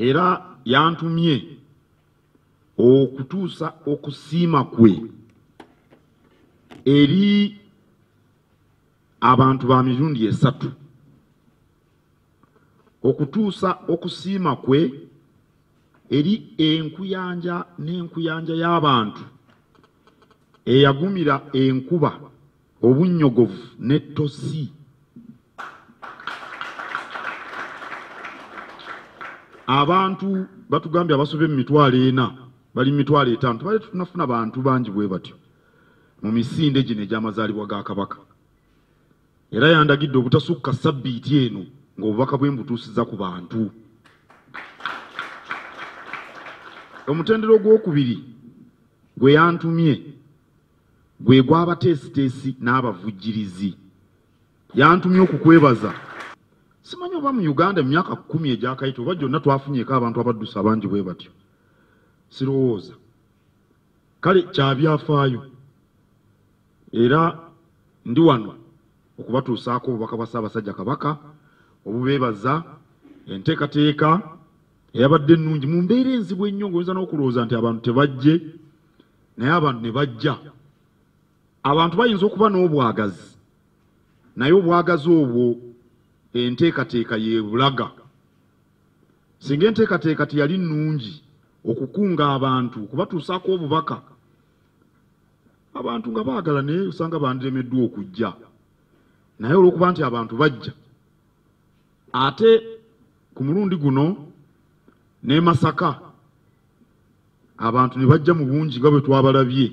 era yantumye okutuusa okusiima kwe eri abantu ba mirundi esatu. Okutuusa okusiima kwe eri enkuyanja n'enkuyanja y'abantu eyagumira enkuba obunnyogovu n'ettosi. Abantu batugambye abasobe mu 40 bali mu 50 tubale tunafuna bantu bangi bwe batyo mu misinde gino egy'amazaalibwa ga Kabaka. Era yandagidde obutasukka sabbiiti eno ng'obubaka bwe mbutuusizza ku bantu. Omutendero gw'okubiri gwe yantumye gwe gw'abateesiteesi n'abavujjirizi. Yantumye okukwebaza. Simanyi oba mu Uganda mu myaka 10 egyakayita oba gyonna twafunyeeko abantu abaddusa abangi bwe batyo. Sirowooza. Kale kyabyafaayo. Era ndi wano okubatuusaako obubaka bwa Ssaabasajja Kabaka obubeebaza enteekateeka eyabadde ennungi mu mbeera enzibu ennyo ng'oyinza n'okulowooza nti abantu tebajje naye abantu ne bajja. Abantu bayinza okuba n'obwagazi naye obwagazi obwo enteekateeka yeebulaga. Singa enteekateeka teyali nnungi okukunga abantu okubatuusaako obubaka, abantu nga baagala naye osanga bandiremeddwa okujja. Naye olw'okuba nti abantu bajja, ate ku mulundi guno ne Masaka abantu ne bajja mu bungi nga bwe twabalabye.